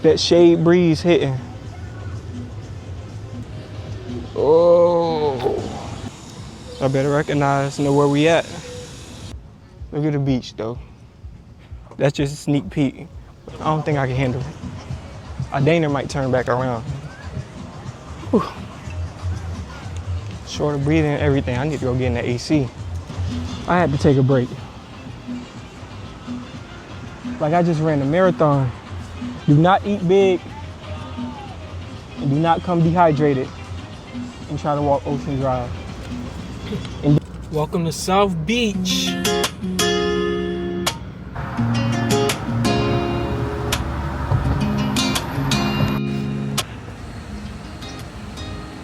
That shade breeze hitting. Oh. I better know where we at. Look at the beach though. That's just a sneak peek. I don't think I can handle it. Dana might turn back around. Whew. Short of breathing and everything, I need to go get in the AC. I had to take a break. Like I just ran a marathon. Do not eat big and do not come dehydrated and try to walk Ocean Drive. Welcome to South Beach.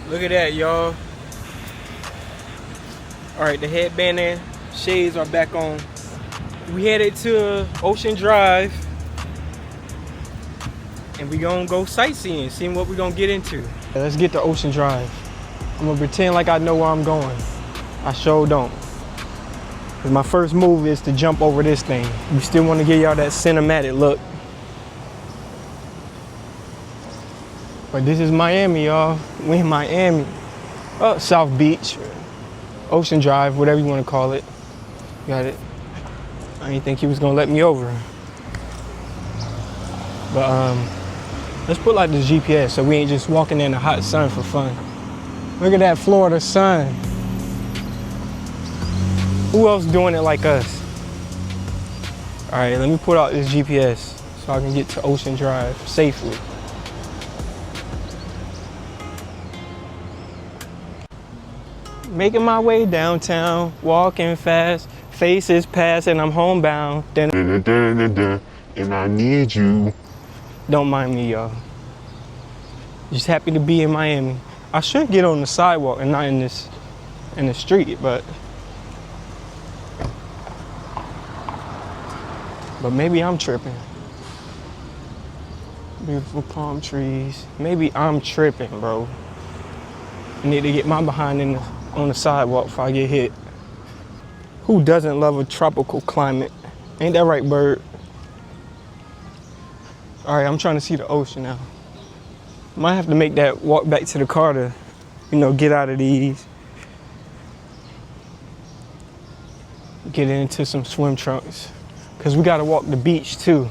Look at that, y'all. All right, the headband and shades are back on. We headed to Ocean Drive and we gonna go sightseeing, seeing what we gonna get into. Let's get to Ocean Drive. I'm gonna pretend like I know where I'm going. I sure don't. Cause my first move is to jump over this thing. We still wanna give y'all that cinematic look. But this is Miami, y'all. We in Miami. South Beach, Ocean Drive, whatever you wanna call it. Got it. I didn't think he was gonna let me over. But let's put like the GPS so we ain't just walking in the hot sun for fun. Look at that Florida sun. Who else doing it like us? All right, let me put out this GPS so I can get to Ocean Drive safely. Making my way downtown, walking fast, faces pass and I'm homebound. And I need you. Don't mind me, y'all. Just happy to be in Miami. I should get on the sidewalk and not in the street, but maybe I'm tripping. Beautiful palm trees. Maybe I'm tripping, bro. I need to get my behind on the sidewalk before I get hit. Who doesn't love a tropical climate? Ain't that right, bird? All right, I'm trying to see the ocean now. Might have to make that walk back to the car to, get out of these. Get into some swim trunks. Cause we gotta walk the beach too.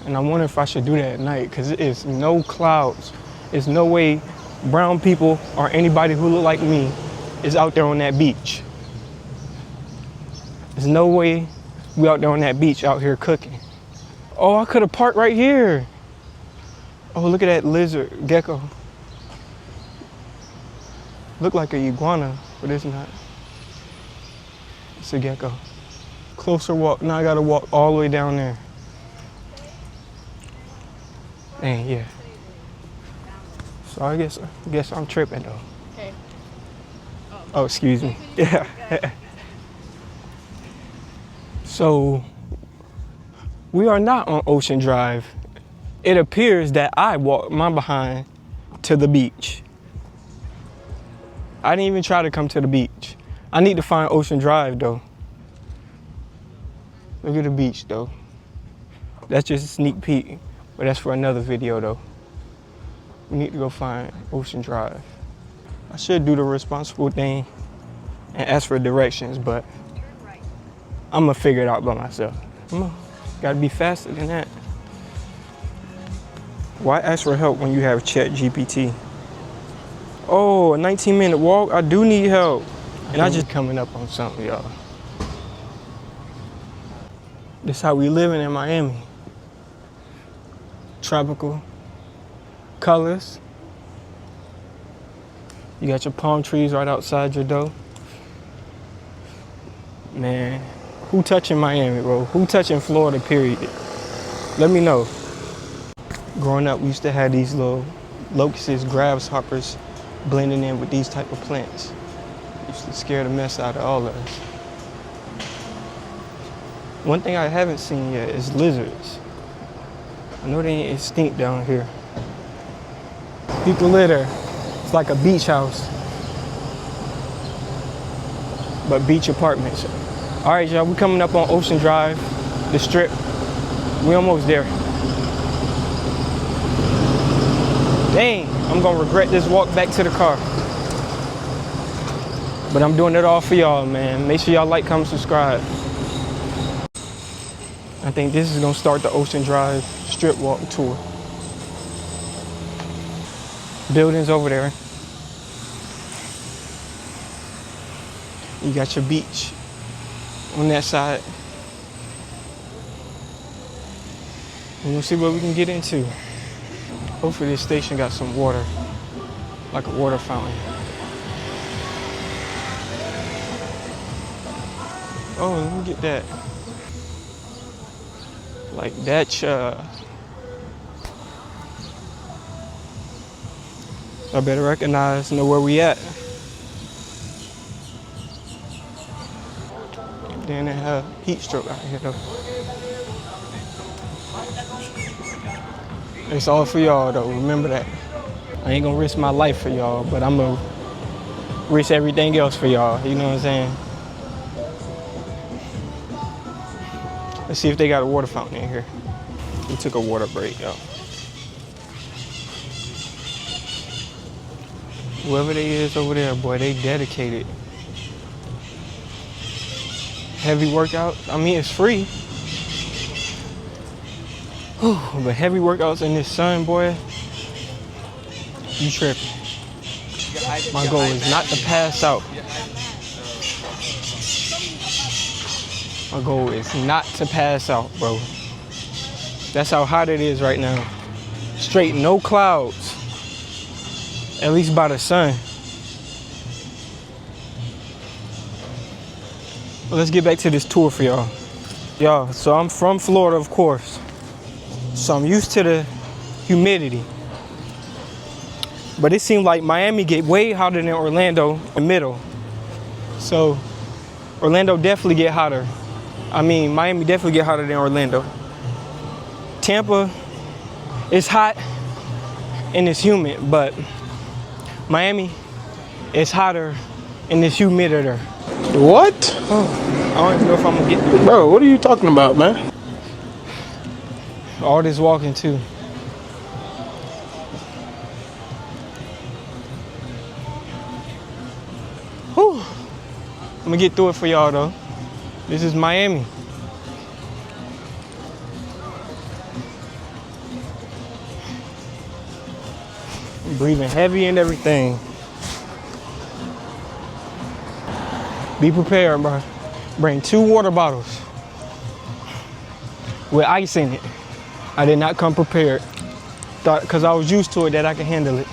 And I wonder if I should do that at night, cause it is no clouds. There's no way brown people or anybody who look like me is out there on that beach. There's no way we out there on that beach out here cooking. Oh, I could have parked right here. Oh, look at that lizard, gecko. Look like a iguana, but it's not. It's a gecko. Closer walk, now I gotta walk all the way down there. Dang, yeah. So I guess I'm tripping though. Okay. Oh, excuse me. Yeah. So we are not on Ocean Drive. It appears that I walked my behind to the beach. I didn't even try to come to the beach. I need to find Ocean Drive though. Look at the beach though. That's just a sneak peek, but that's for another video though. We need to go find Ocean Drive. I should do the responsible thing and ask for directions, but I'm gonna figure it out by myself. Gotta be faster than that. Why ask for help when you have ChatGPT? Oh, a 19-minute walk? I do need help. And I just coming up on something, y'all. This how we living in Miami. Tropical colors. You got your palm trees right outside your door. Man, who touching Miami, bro? Who touching Florida, period? Let me know. Growing up, we used to have these little locusts, grasshoppers blending in with these type of plants. Used to scare the mess out of all of us. One thing I haven't seen yet is lizards. I know they ain't extinct down here. People live there. It's like a beach house, but beach apartments. All right, y'all, we coming up on Ocean Drive, the strip. We almost there. Dang, I'm gonna regret this walk back to the car. But I'm doing it all for y'all, man. Make sure y'all like, comment, subscribe. I think this is gonna start the Ocean Drive strip walk tour. Buildings over there. You got your beach on that side. We're gonna see what we can get into. Hopefully this station got some water, like a water fountain. Oh, let me get that. Like that, I better recognize, know where we at. Then they have heat stroke out here though. It's all for y'all though, remember that. I ain't gonna risk my life for y'all, but I'm gonna risk everything else for y'all, you know what I'm saying? Let's see if they got a water fountain in here. We took a water break, y'all. Whoever they is over there, boy, they dedicated. Heavy workout, I mean, it's free. Whew, but heavy workouts in this sun, boy, you tripping. My goal is not to pass out. My goal is not to pass out, bro. That's how hot it is right now. Straight, no clouds. At least by the sun. Well, let's get back to this tour for y'all. Y'all, so I'm from Florida, of course. So I'm used to the humidity. But it seemed like Miami get way hotter than Orlando in the middle. So Orlando definitely get hotter. I mean, Miami definitely get hotter than Orlando. Tampa is hot and it's humid, but Miami is hotter and it's humidier. What? Oh, I don't even know if I'm gonna get through. Bro, what are you talking about, man? All this walking too. Whew. I'm gonna get through it for y'all though. This is Miami. I'm breathing heavy and everything. Be prepared, bro. Bring 2 water bottles with ice in it. I did not come prepared. Thought, because I was used to it, that I could handle it.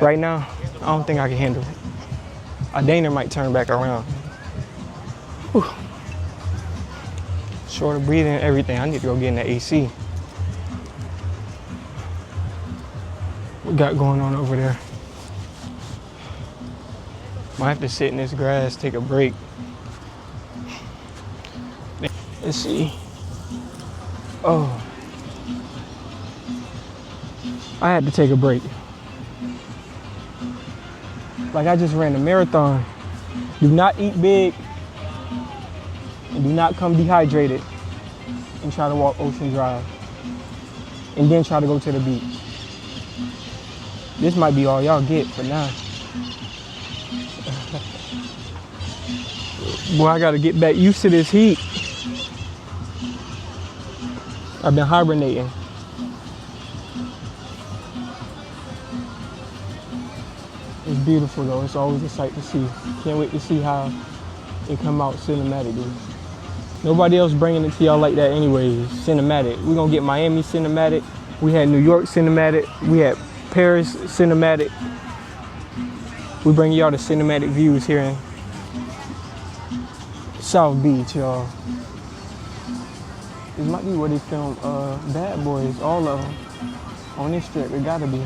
Right now, I don't think I can handle it. A Dana might turn back around. Whew. Short of breathing and everything, I need to go get in the AC. What we got going on over there? Might have to sit in this grass, take a break. Let's see. Oh. I had to take a break. Like I just ran a marathon. Do not eat big and do not come dehydrated and try to walk Ocean Drive and then try to go to the beach. This might be all y'all get for now. Boy, I gotta get back used to this heat. I've been hibernating. It's beautiful though, it's always a sight to see. Can't wait to see how it come out cinematically. Nobody else bringing it to y'all like that anyways, cinematic. We're gonna get Miami cinematic. We had New York cinematic. We had Paris cinematic. We bring y'all the cinematic views here in South Beach, y'all. This might be where they filmed Bad Boys, all of them. On this strip, it gotta be.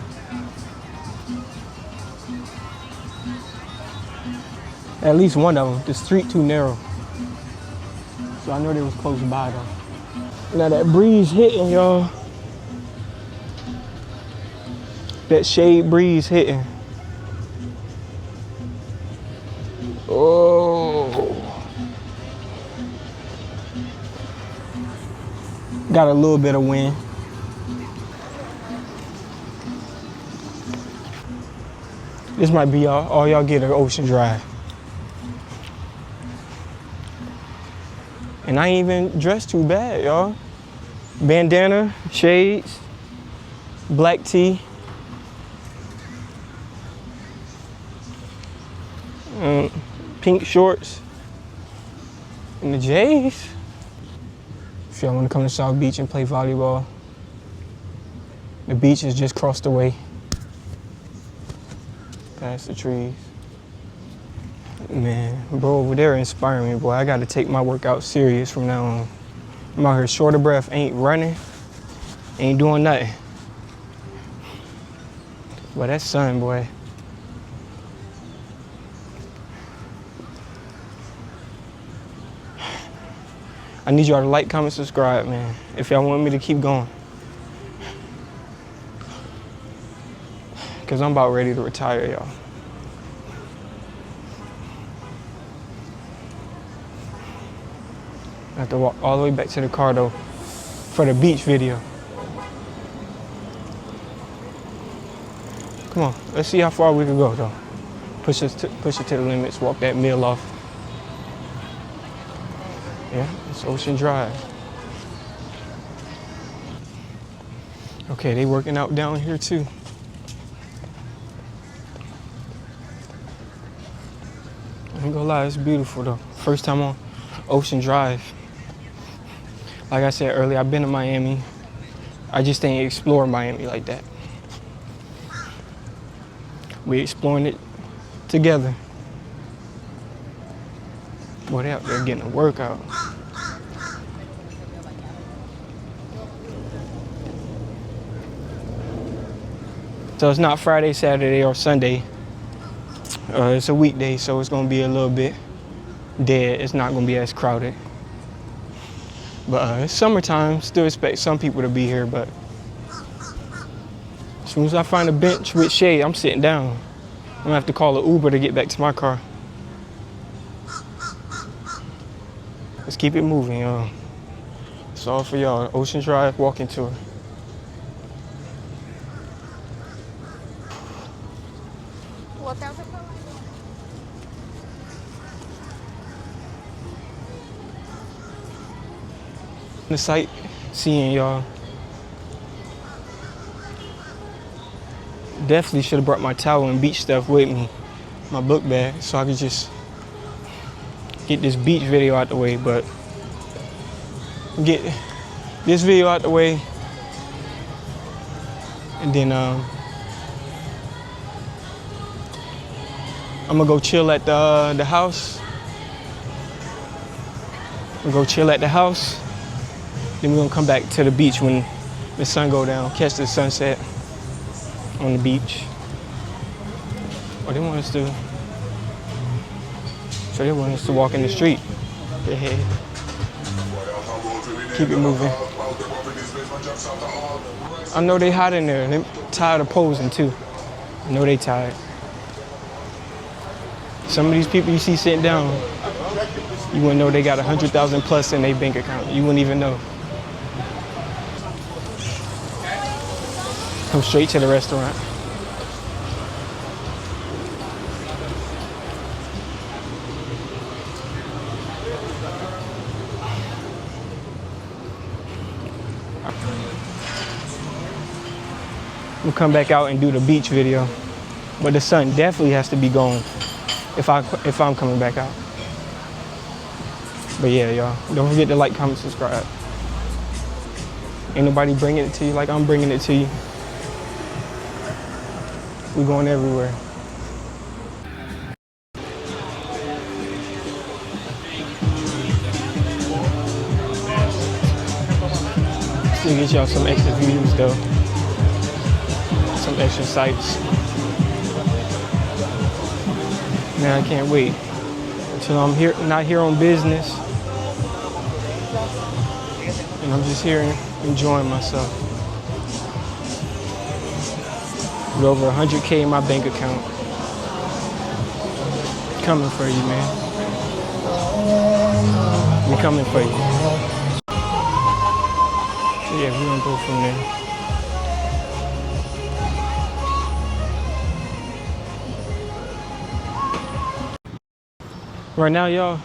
At least one of them. The street too narrow. So I know they was close by though. Now that breeze hitting, y'all. That shade breeze hitting. Oh. Got a little bit of wind. This might be all y'all get an Ocean Drive. And I ain't even dressed too bad, y'all. Bandana, shades, black tee. Pink shorts. And the J's. If y'all want to come to South Beach and play volleyball, the beach is just across the way. Past the trees. Man, bro, over there inspiring me, boy. I gotta take my workout serious from now on. I'm out here short of breath, ain't running, ain't doing nothing. But that sun, boy. I need y'all to like, comment, subscribe, man, if y'all want me to keep going. Cause I'm about ready to retire, y'all. I have to walk all the way back to the car though for the beach video. Come on, let's see how far we can go though. Push it to the limits, walk that meal off. Yeah, it's Ocean Drive. Okay, they working out down here too. I ain't gonna lie, it's beautiful though. First time on Ocean Drive. Like I said earlier, I've been to Miami. I just ain't explored Miami like that. We exploring it together. Boy, they out there getting a workout. So it's not Friday, Saturday, or Sunday. It's a weekday, so it's gonna be a little bit dead. It's not gonna be as crowded. But it's summertime, still expect some people to be here, but as soon as I find a bench with shade, I'm sitting down. I'm gonna have to call an Uber to get back to my car. Let's keep it moving, y'all. It's all for y'all. Ocean Drive walking tour. The sight seeing, y'all. Definitely should have brought my towel and beach stuff with me, my book bag, so I could just get this beach video out the way. But get this video out the way, and then I'm gonna go chill at the house. We'll go chill at the house. Then we're gonna come back to the beach when the sun go down, catch the sunset on the beach. Oh, they want us to, so they want us to walk in the street. Yeah. Keep it moving. I know they hot in there. They tired of posing too. I know they tired. Some of these people you see sitting down, you wouldn't know they got 100,000 plus in their bank account. You wouldn't even know. Come straight to the restaurant. We'll come back out and do the beach video. But the sun definitely has to be gone if I'm coming back out. But yeah, y'all, don't forget to like, comment, subscribe. Ain't nobody bringing it to you like I'm bringing it to you. We going everywhere. Still get y'all some extra views though. Some extra sights. Man, I can't wait until I'm here, not here on business. And I'm just here enjoying myself. With over 100K in my bank account. Coming for you, man. I'm coming for you. Yeah, we're gonna go from there. Right now, y'all,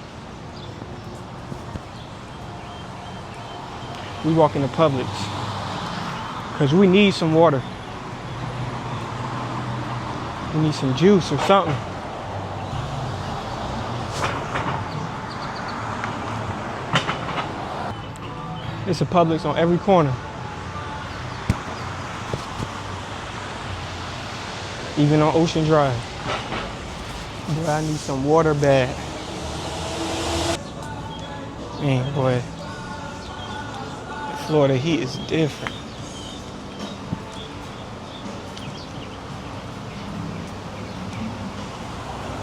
we walking to Publix because we need some water. We need some juice or something. It's a Publix on every corner. Even on Ocean Drive. Boy, I need some water bad. Man, boy, the Florida heat is different.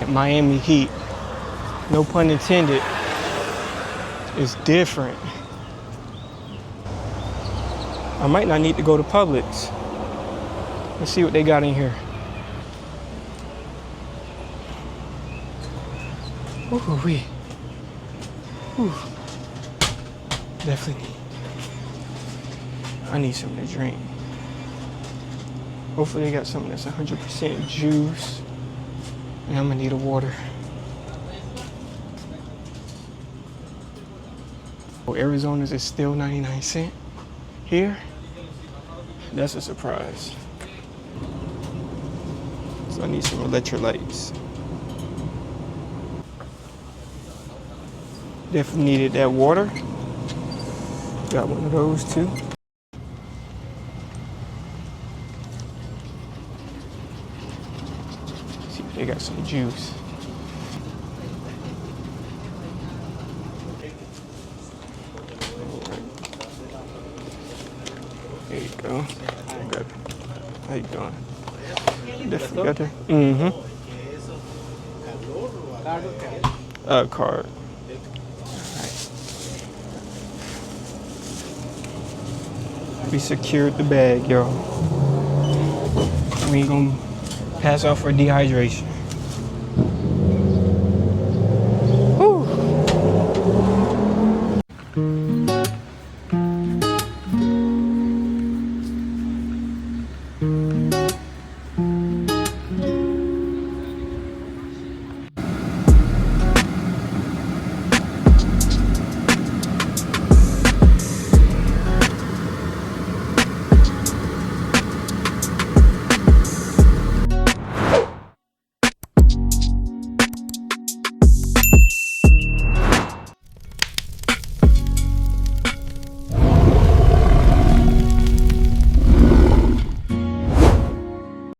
Miami heat, no pun intended, is different. I might not need to go to Publix. Let's see what they got in here. Ooh-wee. Ooh. Definitely need. I need something to drink. Hopefully they got something that's 100% juice. And I'm gonna need a water. Oh, Arizona's is still 99 cents. Here, that's a surprise. So I need some electrolytes. Definitely needed that water. Got one of those too. See if they got some juice. There you go. Okay. How you doing? Definitely got that. Mm-hmm. Card. We secured the bag, y'all. We ain't gonna pass out for dehydration.